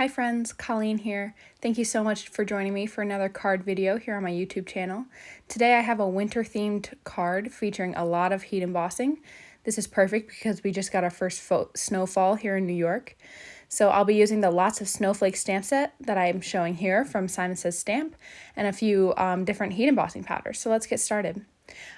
Hi friends, Colleen here. Thank you so much for joining me for another card video here on my YouTube channel. Today I have a winter themed card featuring a lot of heat embossing. This is perfect because we just got our first snowfall here in New York. So I'll be using the Lots of Snowflakes stamp set that I'm showing here from Simon Says Stamp and a few different heat embossing powders. So let's get started.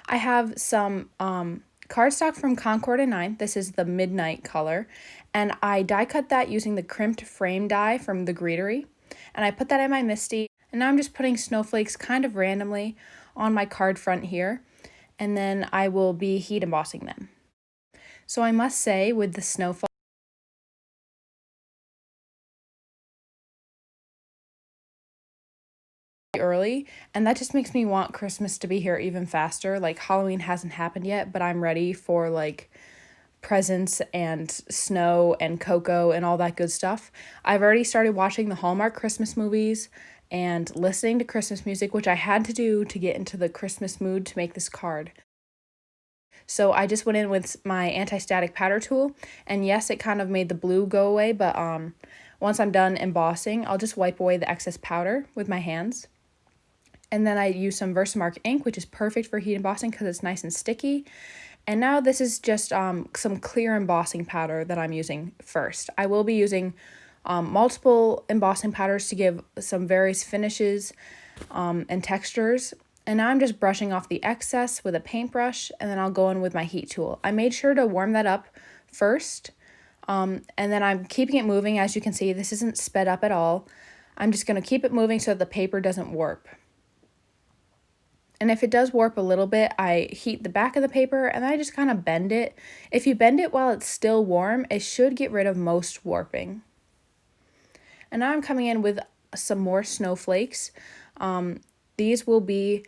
I have some cardstock from Concord and 9. This is the midnight color, and I die cut that using the crimped frame die from the Greetery, and I put that in my Misty, and now I'm just putting snowflakes kind of randomly on my card front here, and then I will be heat embossing them. So I must say, with the snowfall early, and that just makes me want Christmas to be here even faster. Like, Halloween hasn't happened yet, but I'm ready for like presents and snow and cocoa and all that good stuff. I've already started watching the Hallmark Christmas movies and listening to Christmas music, which I had to do to get into the Christmas mood to make this card. So I just went in with my anti-static powder tool, and yes, it kind of made the blue go away, but once I'm done embossing, I'll just wipe away the excess powder with my hands. And then I use some Versamark ink, which is perfect for heat embossing because it's nice and sticky. And now this is just some clear embossing powder that I'm using first. I will be using multiple embossing powders to give some various finishes and textures. And now I'm just brushing off the excess with a paintbrush, and then I'll go in with my heat tool. I made sure to warm that up first, and then I'm keeping it moving. As you can see, this isn't sped up at all. I'm just going to keep it moving so that the paper doesn't warp. And if it does warp a little bit, I heat the back of the paper and I just kind of bend it. If you bend it while it's still warm, it should get rid of most warping. And now I'm coming in with some more snowflakes. These will be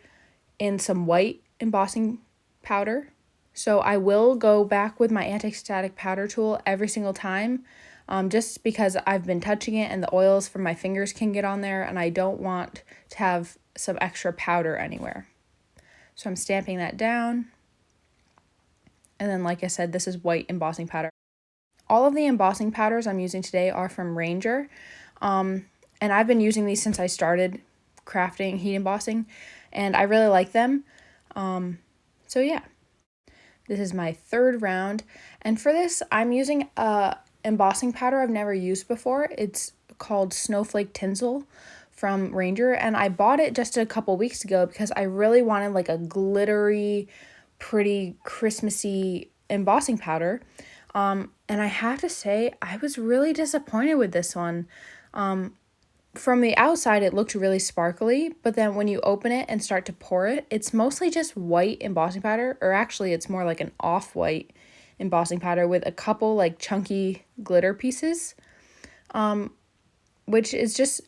in some white embossing powder. So I will go back with my anti-static powder tool every single time, just because I've been touching it and the oils from my fingers can get on there, and I don't want to have some extra powder anywhere. So I'm stamping that down. And then, like I said, this is white embossing powder. All of the embossing powders I'm using today are from Ranger. And I've been using these since I started crafting heat embossing, and I really like them. So yeah, this is my third round. And for this, I'm using a embossing powder I've never used before. It's called Snowflake Tinsel from Ranger, and I bought it just a couple weeks ago because I really wanted like a glittery, pretty Christmassy embossing powder. And I have to say, I was really disappointed with this one. From the outside, it looked really sparkly, but then when you open it and start to pour it, it's mostly just white embossing powder, or actually it's more like an off-white embossing powder with a couple like chunky glitter pieces, which is just...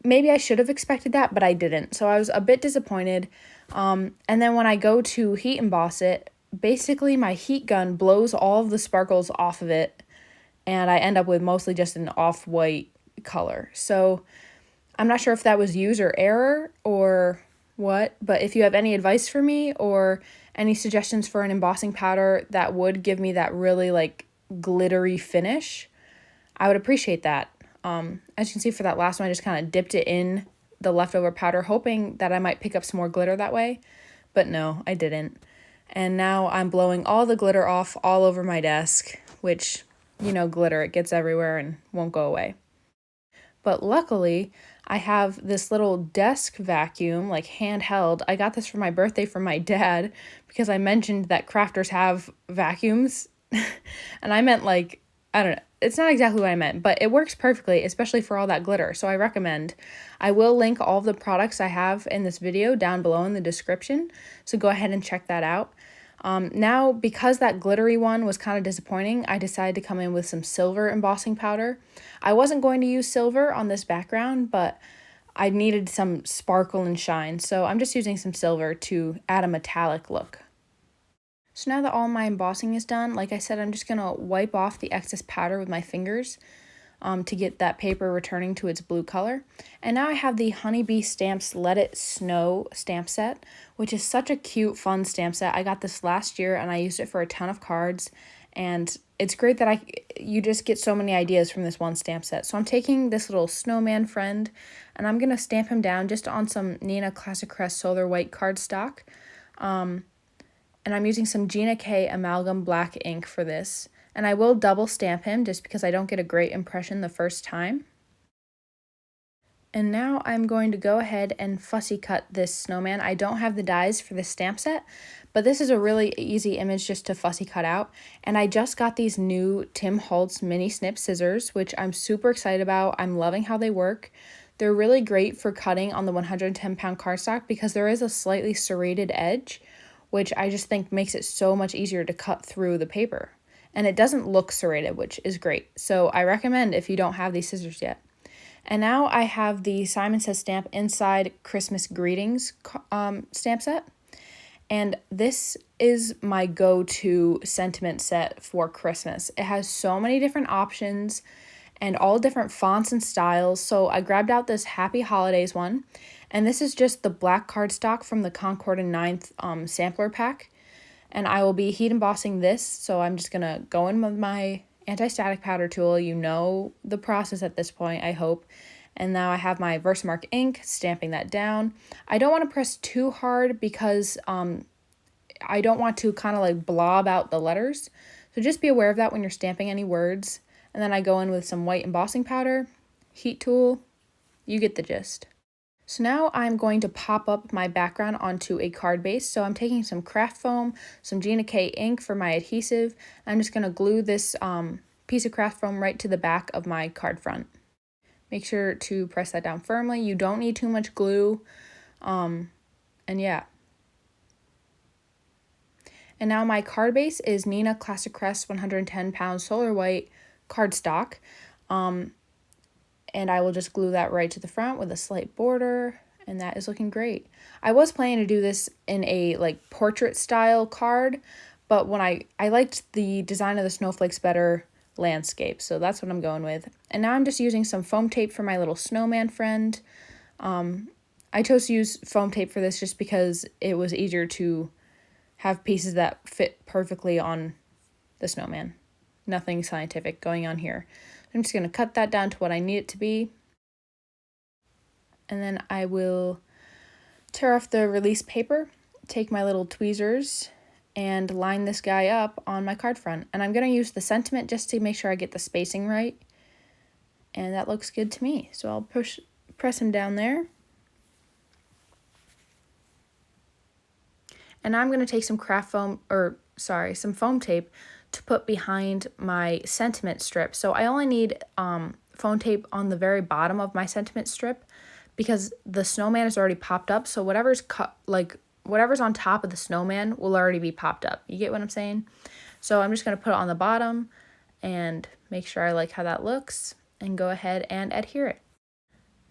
maybe I should have expected that, but I didn't. So I was a bit disappointed. And then when I go to heat emboss it, basically my heat gun blows all of the sparkles off of it, and I end up with mostly just an off-white color. So I'm not sure if that was user error or what, but if you have any advice for me or any suggestions for an embossing powder that would give me that really like glittery finish, I would appreciate that. As you can see for that last one, I just kind of dipped it in the leftover powder, hoping that I might pick up some more glitter that way, but no, I didn't. And now I'm blowing all the glitter off all over my desk, which, you know, glitter, it gets everywhere and won't go away. But luckily, I have this little desk vacuum, like handheld. I got this for my birthday from my dad because I mentioned that crafters have vacuums, and I meant like, I don't know. It's not exactly what I meant, but it works perfectly, especially for all that glitter, so I recommend. I will link all of the products I have in this video down below in the description, so go ahead and check that out. Now, because that glittery one was kind of disappointing, I decided to come in with some silver embossing powder. I wasn't going to use silver on this background, but I needed some sparkle and shine, so I'm just using some silver to add a metallic look. So now that all my embossing is done, like I said, I'm just going to wipe off the excess powder with my fingers. to get that paper returning to its blue color. And now I have the Honeybee Stamps Let It Snow stamp set, which is such a cute, fun stamp set. I got this last year and I used it for a ton of cards, and it's great that you just get so many ideas from this one stamp set. So I'm taking this little snowman friend and I'm going to stamp him down just on some Neenah Classic Crest Solar White cardstock. And I'm using some Gina K Amalgam black ink for this. And I will double stamp him just because I don't get a great impression the first time. And now I'm going to go ahead and fussy cut this snowman. I don't have the dies for this stamp set, but this is a really easy image just to fussy cut out. And I just got these new Tim Holtz mini snip scissors, which I'm super excited about. I'm loving how they work. They're really great for cutting on the 110-pound cardstock because there is a slightly serrated edge, which I just think makes it so much easier to cut through the paper. And it doesn't look serrated, which is great. So I recommend if you don't have these scissors yet. And now I have the Simon Says Stamp Inside Christmas Greetings stamp set. And this is my go-to sentiment set for Christmas. It has so many different options and all different fonts and styles. So I grabbed out this Happy Holidays one. And this is just the black cardstock from the Concord and 9th sampler pack. And I will be heat embossing this, so I'm just going to go in with my anti-static powder tool. You know the process at this point, I hope. And now I have my Versamark ink, stamping that down. I don't want to press too hard because I don't want to kind of like blob out the letters. So just be aware of that when you're stamping any words. And then I go in with some white embossing powder, heat tool. You get the gist. So now I'm going to pop up my background onto a card base. So I'm taking some craft foam, some Gina K ink for my adhesive. I'm just going to glue this piece of craft foam right to the back of my card front. Make sure to press that down firmly. You don't need too much glue. And yeah. And now my card base is Neenah Classic Crest 110-pound Solar White cardstock. And I will just glue that right to the front with a slight border, and that is looking great. I was planning to do this in a like portrait style card, but when I liked the design of the snowflakes better landscape, so that's what I'm going with. And now I'm just using some foam tape for my little snowman friend. I chose to use foam tape for this just because it was easier to have pieces that fit perfectly on the snowman. Nothing scientific going on here. I'm just going to cut that down to what I need it to be. And then I will tear off the release paper, take my little tweezers, and line this guy up on my card front. And I'm going to use the sentiment just to make sure I get the spacing right. And that looks good to me. So I'll press him down there. And now I'm going to take some some foam tape to put behind my sentiment strip. So I only need foam tape on the very bottom of my sentiment strip because the snowman is already popped up. So whatever's on top of the snowman will already be popped up. You get what I'm saying? So I'm just going to put it on the bottom and make sure I like how that looks and go ahead and adhere it.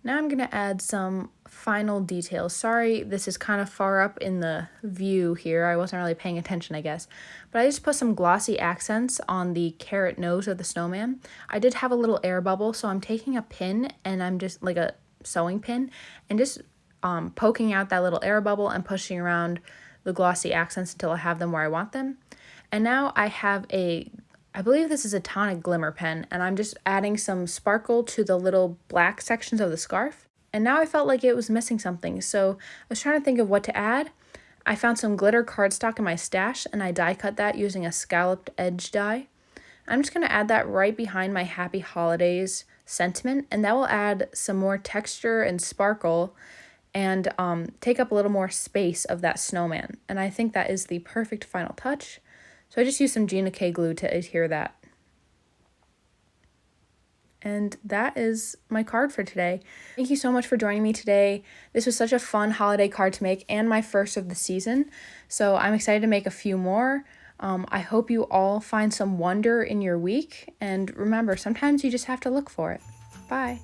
Now I'm going to add some final details. Sorry, this is kind of far up in the view here. I wasn't really paying attention, I guess. But I just put some glossy accents on the carrot nose of the snowman. I did have a little air bubble, so I'm taking a pin, and I'm just like a sewing pin, and just poking out that little air bubble and pushing around the glossy accents until I have them where I want them. And now I have I believe this is a Tonic glimmer pen, and I'm just adding some sparkle to the little black sections of the scarf. And now I felt like it was missing something, so I was trying to think of what to add. I found some glitter cardstock in my stash, and I die cut that using a scalloped edge die. I'm just going to add that right behind my Happy Holidays sentiment, and that will add some more texture and sparkle and take up a little more space of that snowman. And I think that is the perfect final touch. So I just used some Gina K glue to adhere that. And that is my card for today. Thank you so much for joining me today. This was such a fun holiday card to make and my first of the season. So I'm excited to make a few more. I hope you all find some wonder in your week. And remember, sometimes you just have to look for it. Bye.